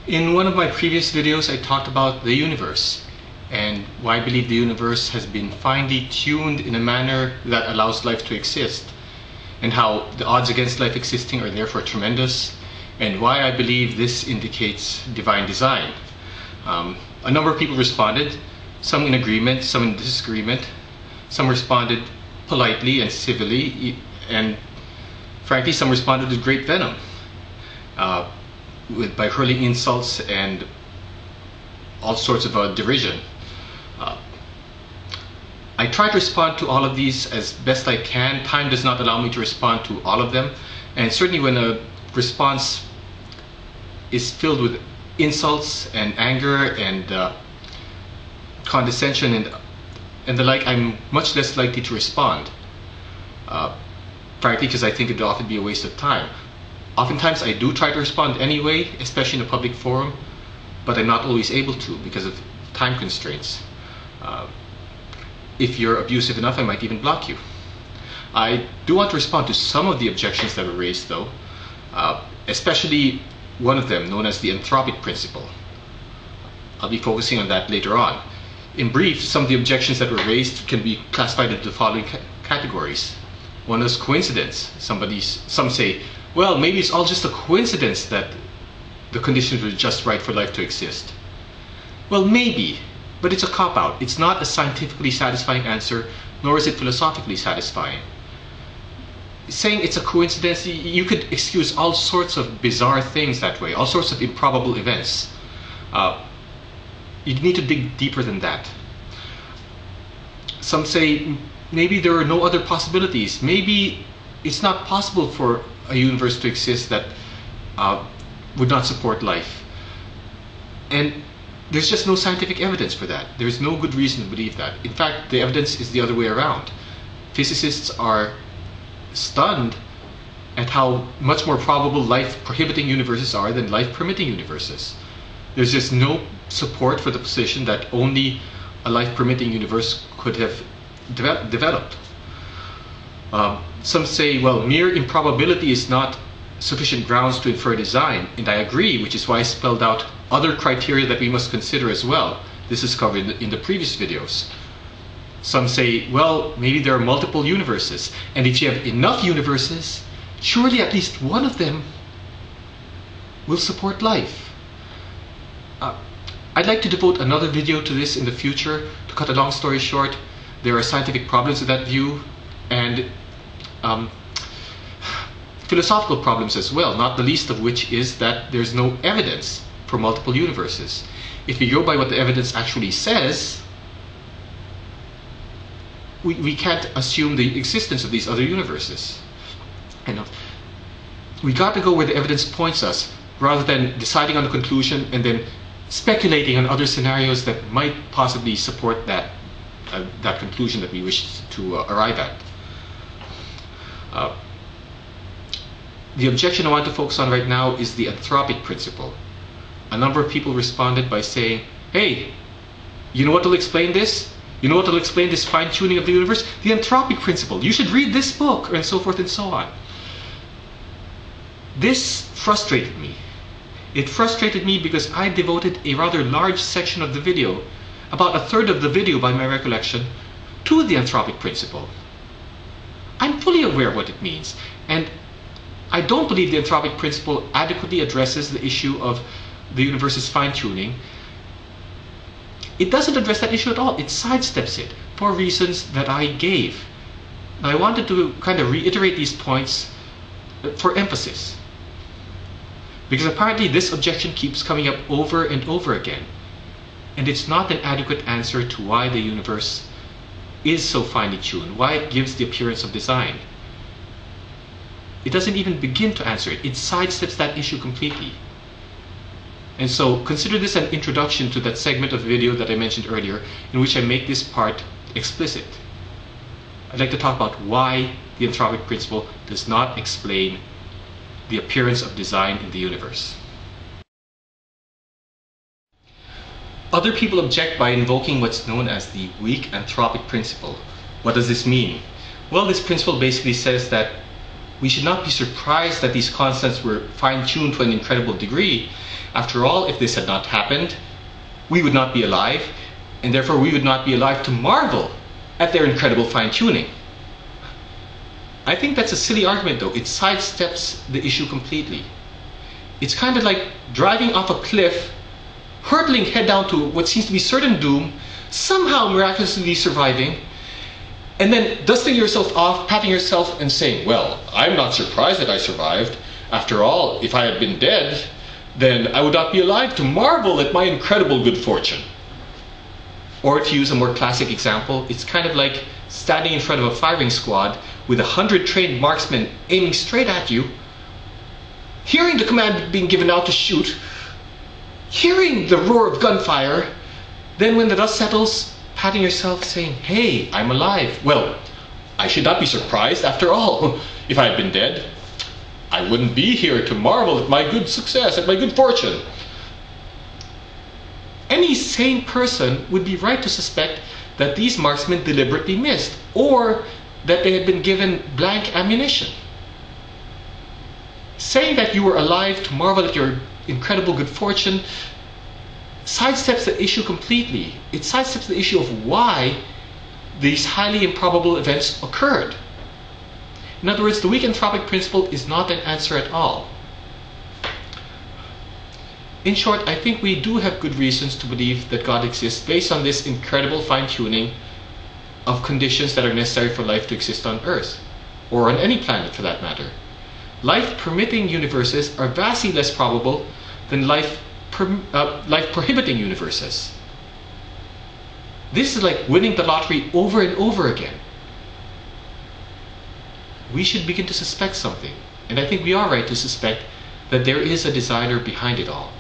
In one of my previous videos, I talked about the universe and why I believe the universe has been finely tuned in a manner that allows life to exist, and how the odds against life existing are therefore tremendous, and why I believe this indicates divine design. A number of people responded, some in agreement, some in disagreement. Some responded politely and civilly, and frankly some responded with great venom, by hurling insults and all sorts of derision. I try to respond to all of these as best I can. Time does not allow me to respond to all of them, and certainly when a response is filled with insults and anger and condescension and the like, I'm much less likely to respond, frankly, because I think it would often be a waste of time. Oftentimes I do try to respond anyway, especially in a public forum, but I'm not always able to because of time constraints. If you're abusive enough, I might even block you. I do want to respond to some of the objections that were raised, though, especially one of them known as the Anthropic Principle. I'll be focusing on that later on. In brief, some of the objections that were raised can be classified into the following categories. One is coincidence. Some say, well, maybe it's all just a coincidence that the conditions were just right for life to exist. Well, maybe, but it's a cop-out. It's not a scientifically satisfying answer, nor is it philosophically satisfying. Saying it's a coincidence, you could excuse all sorts of bizarre things that way, all sorts of improbable events. You need to dig deeper than that. Some say maybe there are no other possibilities. Maybe it's not possible for a universe to exist that would not support life. And there's just no scientific evidence for that. There's no good reason to believe that. In fact, the evidence is the other way around. Physicists are stunned at how much more probable life-prohibiting universes are than life-permitting universes. There's just no support for the position that only a life-permitting universe could have developed. Some say, well, mere improbability is not sufficient grounds to infer design, and I agree, which is why I spelled out other criteria that we must consider as well. This is covered in the previous videos. Some say, well, maybe there are multiple universes, and if you have enough universes, surely at least one of them will support life. I'd like to devote another video to this in the future. To cut a long story short, there are scientific problems with that view, and philosophical problems as well, not the least of which is that there's no evidence for multiple universes. If we go by what the evidence actually says, we can't assume the existence of these other universes. We got to go where the evidence points us, rather than deciding on a conclusion and then speculating on other scenarios that might possibly support that conclusion that we wish to arrive at. The objection I want to focus on right now is the Anthropic Principle. A number of people responded by saying, hey, you know what will explain this? You know what will explain this fine-tuning of the universe? The Anthropic Principle. You should read this book, and so forth and so on. This frustrated me. It frustrated me because I devoted a rather large section of the video, about a third of the video by my recollection, to the Anthropic Principle. I'm fully aware of what it means, and I don't believe the Anthropic Principle adequately addresses the issue of the universe's fine-tuning. It doesn't address that issue at all. It sidesteps it for reasons that I gave. Now, I wanted to kind of reiterate these points for emphasis, because apparently this objection keeps coming up over and over again, and it's not an adequate answer to why the universe is so finely tuned, why it gives the appearance of design. It doesn't even begin to answer it. It sidesteps that issue completely. And so consider this an introduction to that segment of the video that I mentioned earlier, in which I make this part explicit. I'd like to talk about why the Anthropic Principle does not explain the appearance of design in the universe. Other people object by invoking what's known as the weak Anthropic Principle. What does this mean? Well, this principle basically says that We should not be surprised that these constants were fine-tuned to an incredible degree. After all, if this had not happened, we would not be alive, and therefore we would not be alive to marvel at their incredible fine-tuning. I think that's a silly argument though. It sidesteps the issue completely. It's kind of like driving off a cliff, hurtling head down to what seems to be certain doom, somehow miraculously surviving, and then dusting yourself off, patting yourself and saying, well, I'm not surprised that I survived. After all, if I had been dead, then I would not be alive to marvel at my incredible good fortune. Or to use a more classic example, it's kind of like standing in front of a firing squad with 100 trained marksmen aiming straight at you, hearing the command being given out to shoot, hearing the roar of gunfire, then when the dust settles, patting yourself saying, hey, I'm alive. Well, I should not be surprised after all. If I had been dead, I wouldn't be here to marvel at my good success, at my good fortune. Any sane person would be right to suspect that these marksmen deliberately missed, or that they had been given blank ammunition. Saying that you were alive to marvel at your incredible good fortune sidesteps the issue completely. It sidesteps the issue of why these highly improbable events occurred. In other words, the weak anthropic principle is not an answer at all. In short, I think we do have good reasons to believe that God exists based on this incredible fine-tuning of conditions that are necessary for life to exist on Earth, or on any planet for that matter. Life-permitting universes are vastly less probable than life-prohibiting universes. This is like winning the lottery over and over again. We should begin to suspect something, and I think we are right to suspect that there is a designer behind it all.